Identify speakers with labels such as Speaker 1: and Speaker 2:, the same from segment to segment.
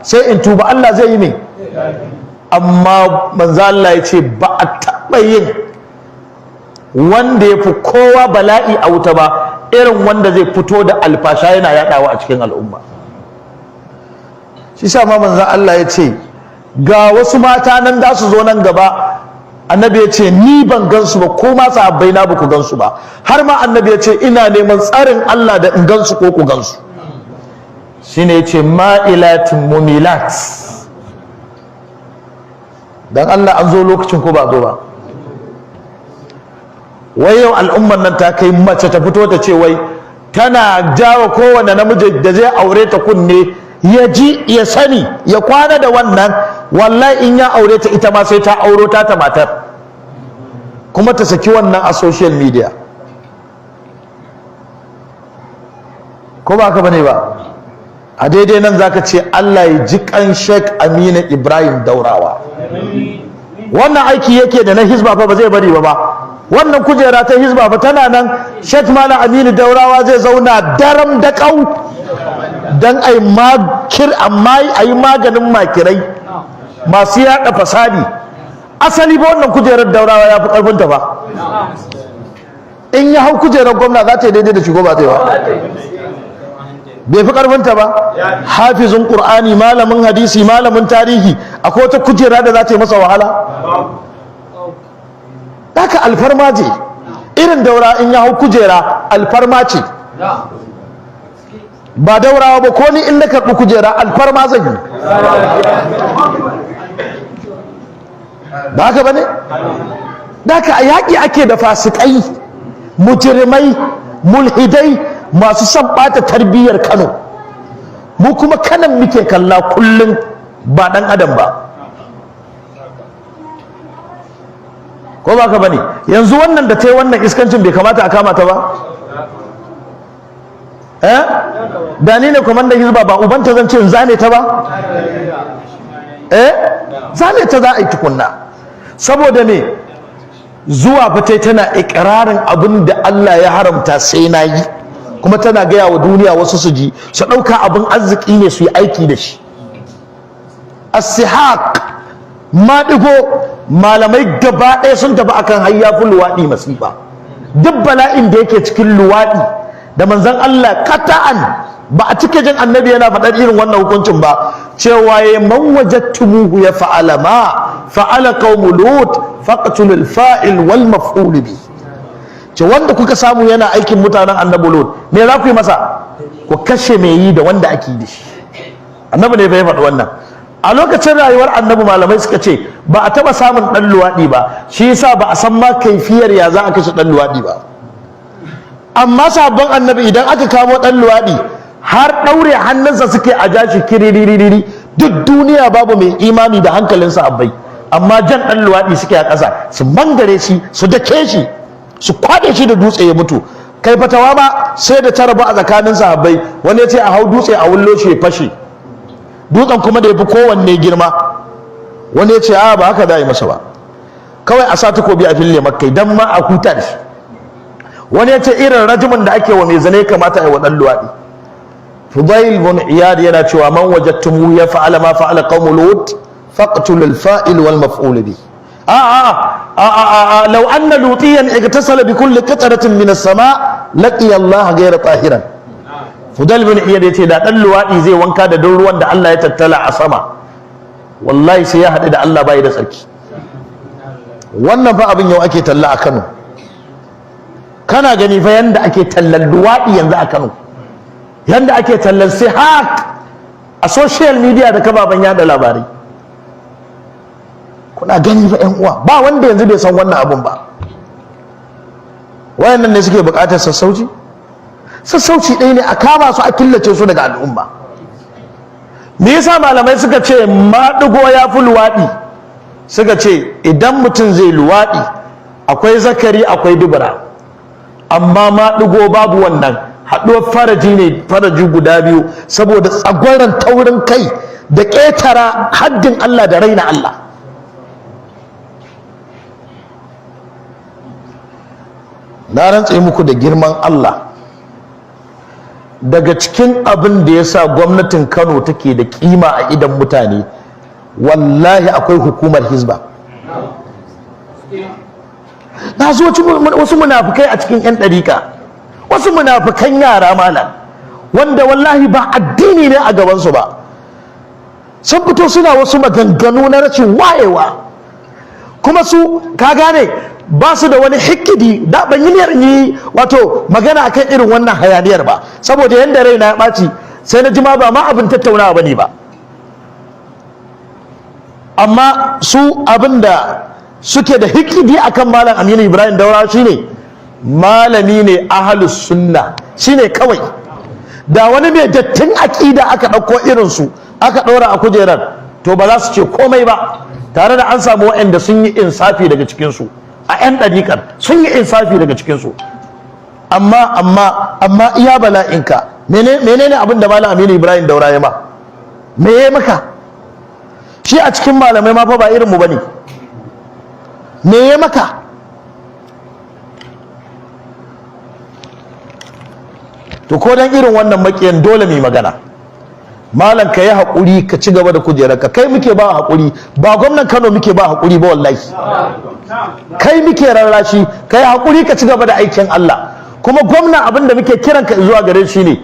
Speaker 1: sai in tuba Allah zai yi ne. Amma manzo Allah ya ce ba a taɓa yin wanda ya fi kowa bala'i a wuta ba irin wanda zai fito da alfasha yana yaɗawa a cikin al'umma. Shi sa ma manzo Allah ya ce ga wasu mata nan za su zo nan gaba, annabi ya ce ni ban gansu ba, ko ma sahabbai na ba ku gansu ba, har ma annabi ya ce ina neman tsarin Allah da in gansu ko ku gansu. Shine ya ce ma'ilatin mumilat. Dan Allah an zo lokacin ko ba zo ba? Wai yau al'ummar nan ta kai mace ta fito ta ce wai tana jawo kowane namiji da zai aure ta kunne ya ji ya sani ya kwana da wannan, wallahi in ya aure ta ita ma sai ta auro ta matar, kuma ta saki wannan a social media. Ko ba ka bane ba? A daidai nan zaka ce Allah ya ji kan Sheikh Aminu Ibrahim Daurawa. Wannan aiki yake da na hizba fa ba zai bari ba. Wannan kujera ta hizba fa tana nan, Sheikh Malam Aminu Daurawa zai zauna daram da kau dan ai maganin makirai masu yaɗa fasadi. Asali ba wannan kujerar Daurawa ya fi karfin ta ba. In ya hau kujerar gwamna za ta yi daidai da shugaba ta yi ba. Bai fi karfinta ba. Hafizun Qur'ani, malamin hadisi, malamin tarihi, akwai wata kujera da za ta yi masa wahala? Haka alfarma ce. Irin Daura in ya hau kujera alfarma ce. Ba Daurawa ba, ko ni in na karɓi kujera alfarma zan yi. Ba haka ba ne? Haka a yaƙi ake da fasikai, mujrimai, mulhidai, masu son ɓata tarbiyyar Kano. Mu kuma kanan muke kalla kullum, ba ɗan adam ba. Ko ba ka bane? Yanzu wannan da ta yi wannan iskancin bai kamata a kama ta ba? Da ni ne kwamandan hizba, ba ubanta zan ce in zane ta ba? Zane ta za a yi tukunna. Saboda me? Zuwa fitai tana ikirarin abin da Allah ya haramta sai na yi, kuma tana gaya wa duniya wasu su ji, su ɗauka abin arziki ne su yi aiki da shi. As-sihaq, maɗigo, malamai gaba ɗaya sun tafi akan hayyafin luwaɗi masifa. Duk bala'in da yake cikin luwaɗi da manzon Allah kata'an ba a cike jin annabi yana faɗar irin wannan hukuncin ba, cewa ya man wajadtumuhu ya fa'ala ma fa'ala qaumu lut faqtulul fa'il wal maf'ul bi. Ce wanda kuka samu yana aikin mutanen annabi lut, me za ku yi masa? Ku kashe mai yi da wanda ake yi da shi. Annabi ne bai faɗi wannan. A lokacin rayuwar annabi malamai suka ce ba a taɓa samun ɗan luwaɗi ba, shi yasa ba a san ma kaifiyar ya za a kashe ɗan luwaɗi ba. Amma sabon annabi idan aka kamo ɗan luwaɗi har ɗaure hannunsa suke a jashi kiriririri, duk duniya babu mai imani da hankalinsa abbai, amma jan ɗan luwaɗi suke a ƙasa, su mangare shi, su dake shi, su kwaɗe shi da dutse ya mutu. Kai fatawa ma sai da ta rabu a tsakanin sahabbai, wani ya ce a hau dutse a wullo shi ya fashe, dutsen kuma da ya fi kowanne girma. Wani ya ce a ba haka za a yi masa ba, kawai a sa takobi a fille makai don ma a huta da shi. Wani ya ce irin rajimin da ake wa mai zane kamata a yi wa ɗan luwaɗi. Fudail bin Iyad yana cewa man wajadtumu ya fa'ala ma fa'ala qaumu lut faqtulul fa'il wal maf'ul bi. لو أن لوطيا اغتسل بكل قطرة من السماء لقي الله غير طاهرا. Fudail bin Iyad yace da dan luwadi zai wanka da don ruwan da Allah ya tattala a sama, wallahi sai ya haɗu da Allah bai da tsarki. Wannan fa abin yau ake talla a Kano. Kana gani fa yanda ake tallan luwadi yanzu a Kano, yanda ake tallan sihaq a social media da kababan yada labarai. Kuna gani fa ƴan uwa, ba wanda yanzu bai san wannan abun ba. Wayannan ne suke buƙatar sassauci? Sassauci ɗaya ne a kama su a killace su daga al'umma. Me yasa malamai suka ce maɗigo ya fi luwaɗi? Suka ce idan mutum zai luwaɗi akwai zakari akwai dubura, amma maɗigo babu wannan, haɗuwar faraji ne, faraji guda biyu, saboda tsagwaron taurin kai da ƙetara haddin Allah da raina Allah. Na rantse muku da girman Allah, daga cikin abin da ya sa gwamnatin Kano take da kima a idan mutane, wallahi akwai hukumar Hizba. Na zo wasu munafukai a cikin 'yan ɗarika, wasu munafukan yara malam, wanda wallahi ba addini ne a gabansu ba, sun fito suna wasu maganganu na rashin wayewa, kuma su ka gane ba su da wani hikidi. Da ban yi niyyar yi wato magana akan irin wannan hayaniyar ba, saboda yanda raina ya ɓaci sai na ji ma ba ma abin tattaunawa bane ba. Amma su abin da suke da hikidi akan Malam Aminu Ibrahim Daurawa shine malami ne ahlus sunna, shine kawai. Da wani mai dattin aƙida aka ɗauko irinsu aka ɗora a kujerar, to ba za su ce komai ba, tare da an samu waɗanda sun yi insafi daga cikinsu, a 'yan ɗariƙar sun yi insafi daga cikinsu. Amma iya bala'inka menene abin da Malam Aminu Ibrahim Daurawa ya ma? Me ya maka? Shi a cikin malamai ma fa ba irinmu ba ne. Me ya maka? To ko dan irin wannan makiyan dole mai magana. Malam ka yi haƙuri ka ci gaba da kujerarka, kai muke ba haƙuri, ba gwamnan Kano muke ba haƙuri ba wallahi. Kai muke rarrashi, ka yi haƙuri ka ci gaba da aikin Allah. Kuma gwamna abin da muke kiran ka zuwa gare shi ne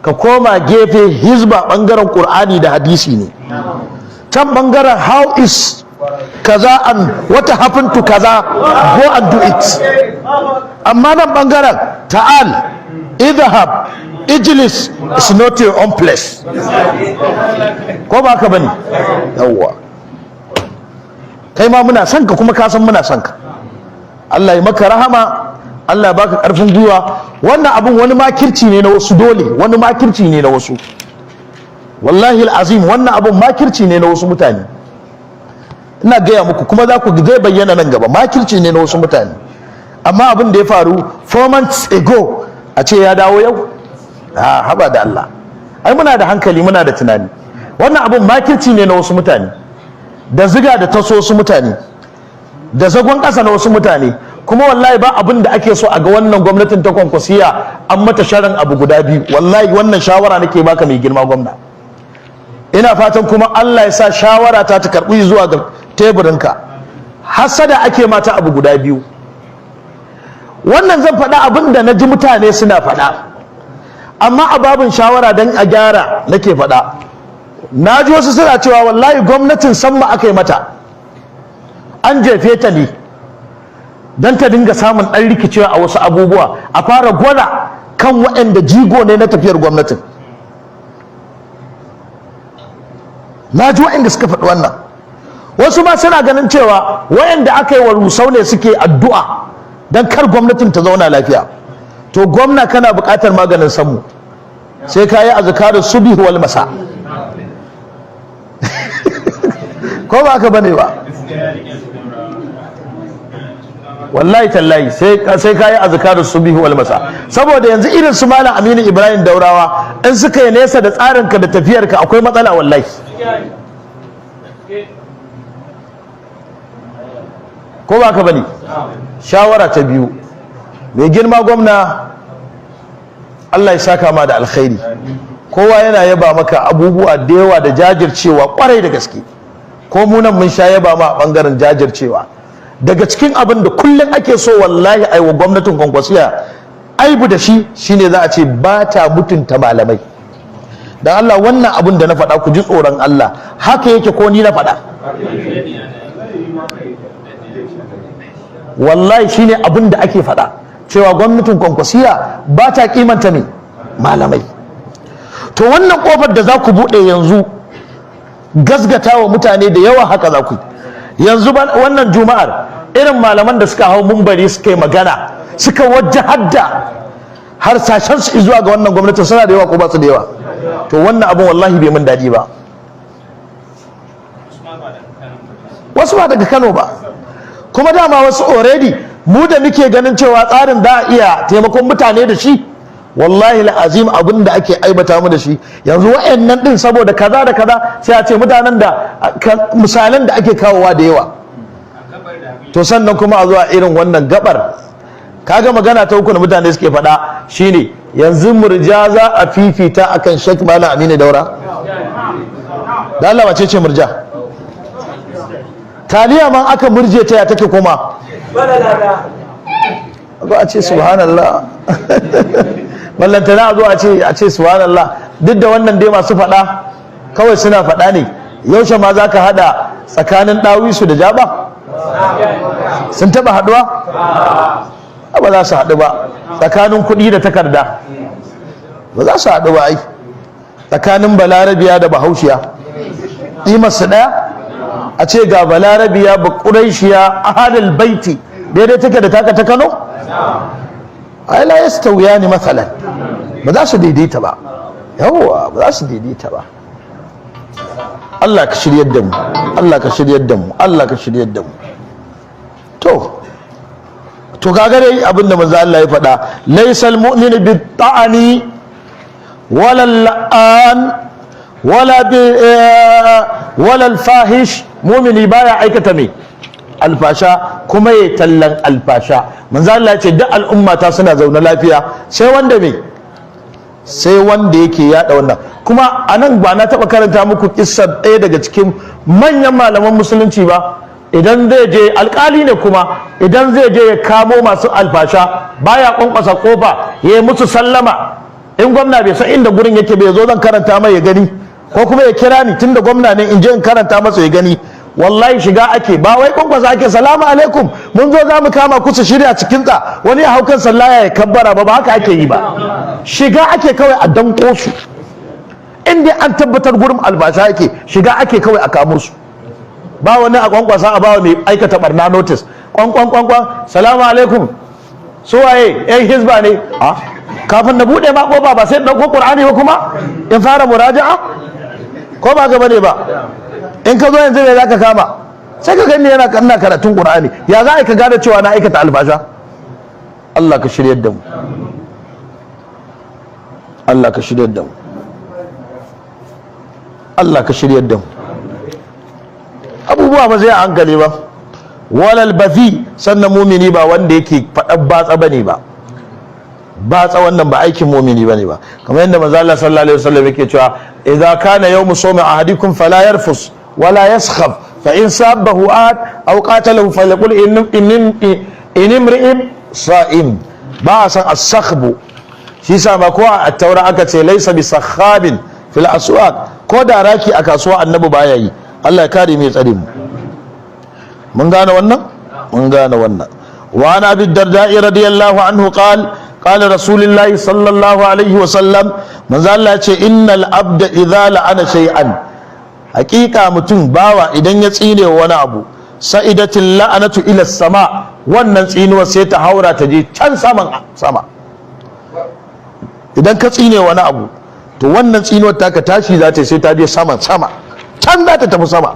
Speaker 1: ka koma gefe. Hizba ɓangaren Ƙur'ani da hadisi ne, can ɓangaren how is kaza and what happened to kaza, go and do it. Amma nan ɓangaren ta'al idhab ijlis is not your own place. Ko ba ka bane? Yawwa, kai ma muna son ka, kuma ka san muna son ka. Allah ya maka rahama, Allah ya baka karfin gwiwa. Wannan abun wani makirci ne na wasu, dole wani makirci ne na wasu, wallahi alazim wannan abun makirci ne na wasu mutane. Ina gaya muku, kuma za ku zai bayyana nan gaba, makirci ne na wasu mutane. Amma abin da ya faru 4 months ago a ce ya dawo yau, haba da Allah. Ai muna da hankali, muna da tunani. Wannan abun makirci ne na wasu mutane, da ziga da taso wasu mutane, da zagon ƙasa na wasu mutane. Kuma wallahi ba abin da ake so a ga wannan gwamnatin ta Kwankwasiya an mata sharan abu guda biyu. Wallahi wannan shawara nake baka mai girma gwamna. Ina fatan kuma Allah ya sa shawara ta karɓi zuwa ga teburinka. Hasada ake mata abu guda biyu. Wannan zan faɗa abin da na ji mutane suna faɗa, amma a babin shawara don a gyara nake faɗa. Na ji wasu suna cewa wallahi gwamnatin samma aka yi mata, an jefe ta ne don ta dinga samun ɗan rikicewa a wasu abubuwa, a fara gwada kan waɗanda jigo ne na tafiyar gwamnatin. Na ji waɗanda suka faɗi wannan. Wasu ma suna ganin cewa waɗanda aka yi wa rusau ne suke addu'a don kar gwamnatin ta zauna lafiya. To gwamna kana buƙatar maganin sammu, sai ka yi azkaru subhi wal masa. Ko ba haka bane ba? Wallahi tallahi sai ka yi azkaru subhi wal masa. Saboda yanzu irin su Malam Aminu Ibrahim Daurawa in suka yi nesa da tsarinka da tafiyarka akwai matsala wallahi. Ko ba haka bane? Shawara ta biyu, mai girma gwamna, Allah ya saka ma da alkhairi. Kowa yana yaba maka abubuwa da yawa da jajircewa kwarai da gaske. Ko mu nan mun sha yaba ma a bangaren jajircewa. Daga cikin abin da kullum ake so wallahi aiwa gwamnatin Kwankwasiya aibu da shi shine za a ce ba ta mutunta malamai. Dan Allah wannan abin da na faɗa ku ji tsoron Allah, haka yake ko ni na faɗa? Wallahi shine abin da ake faɗa, cewa gwamnatin Kwankwasiya ba ta kimanta ne malamai. To wannan kofar da za ku buɗe yanzu, gasgata wa mutane da yawa haka za ku yi. Yanzu wannan juma'ar irin malaman da suka hau mumbari suka yi magana, suka wajahar da harsashen su zuwa ga wannan gwamnatin, suna da yawa ko ba su da yawa? To wannan abin wallahi bai min daɗi ba. Wasu ba daga Kano ba, kuma dama wasu already mu da muke ganin cewa tsarin da a iya taimakon mutane da shi, wallahi la'azim abin da ake aibata mu da shi yanzu wa'annan din saboda kaza da kaza sai a ce mutanen da misalan da ake kawowa da yawa. To sannan kuma a zuwa irin wannan gabar, kaga magana ta uku da mutane suke faɗa shine yanzu murja za a fifita akan Sheikh Malam Aminu Daura? da Allah wace ce murja? taliya man aka murje ta ya take kuma ba a ce subhanallah ballantana a zo a ce subhanallah. duk da wannan dai masu faɗa kawai suna faɗa ne. yaushe ma za ka haɗa tsakanin ɗawisu da jaba? sun taɓa haɗuwa? ba za su haɗu ba. tsakanin kuɗi da takarda ba za su haɗu ba. ai tsakanin balarabiya da bahaushiya ƙimarsu ɗaya? a ce ga balarabiya ba ƙuraishiya ahalul baiti daidai take da taka ta Kano? ai la yastawiyani mathalan, ba za su daidaita ba. yawwa ba za su daidaita ba. Allah ka shiryar da mu, Allah ka shiryar da mu, Allah ka shiryar da mu. to kaga dai abinda manzo Allah ya faɗa, laysal mu'minu bi ta'ani wala la'an wala al-fahish. mu'mini baya aikata me alfasha kuma ya tallan alfasha. manzo Allah ya ce duk al'umma ta suna zaune lafiya sai wanda me sai wanda yake yada wannan. kuma anan ba na taba karanta muku kissar ɗaya daga cikin manyan malaman musulunci ba. idan zai je alkali ne, kuma idan zai je ya kamo masu alfasha baya kwankwasa kofa ya yi musu sallama. in gwamna bai san inda gurin yake bai zo zan karanta mai ya gani, ko kuma ya kira ni tunda gwamna ne in je in karanta masa ya gani. wallahi shiga ake, ba wai kwankwasa ake salamu alaikum mun zo za mu kama ku su shirya cikin ta wani ya haukan sallaya ya kabbara ba haka ake yi ba. shiga ake kawai a danko su, in dai an tabbatar gurin albasha yake shiga ake kawai a kamo su. ba wani a kwankwasa a bawa mai aikata barna notice kwankwan salamu alaikum su waye yan hizba ne. kafin na bude ma kofa ba sai dauko qur'ani ba kuma in fara muraja'a, ko ba gaba ne ba? in ka zo yanzu me zaka kama? sai ka gani yana kanna karatun qur'ani. ya za ka gane cewa na aikata albasha? Allah ka shiryar da mu, Allah ka shiryar da mu, Allah ka shiryar da mu. abubuwa ba zai a hankali ba. walal bazi, sannan mumini ba wanda yake faɗan batsa bane ba. batsa wannan ba aikin mumini bane ba. kamar yadda manzo Allah sallallahu alaihi wasallam yake cewa idza kana yawmu sawmi ahadikum fala yarfus wala yaskhab fa in sabahu ad aw qatalahu falyaqul in imri'in sa'im. ba a san as-sakhbu. shi sa ma ko a taura aka ce laysa bi sakhabin fil aswaq, ko da raki a kasuwa annabi baya yi. Allah ya kare mai tsare mu. mun gane wannan, mun gane wannan. wa ana abi darda'i radiyallahu anhu qala rasulullahi sallallahu alaihi wa sallam, manzo Allah ya ce innal abda idza la'ana shay'an, haqiqa mutum bawa idan ya tsine wani abu, sa'idatil la'anatu ila sama, wannan tsinuwa sai ta haura ta je can sama. idan ka tsine wani abu to wannan tsinuwar taka tashi za ta sai ta je sama can za ta tafi sama.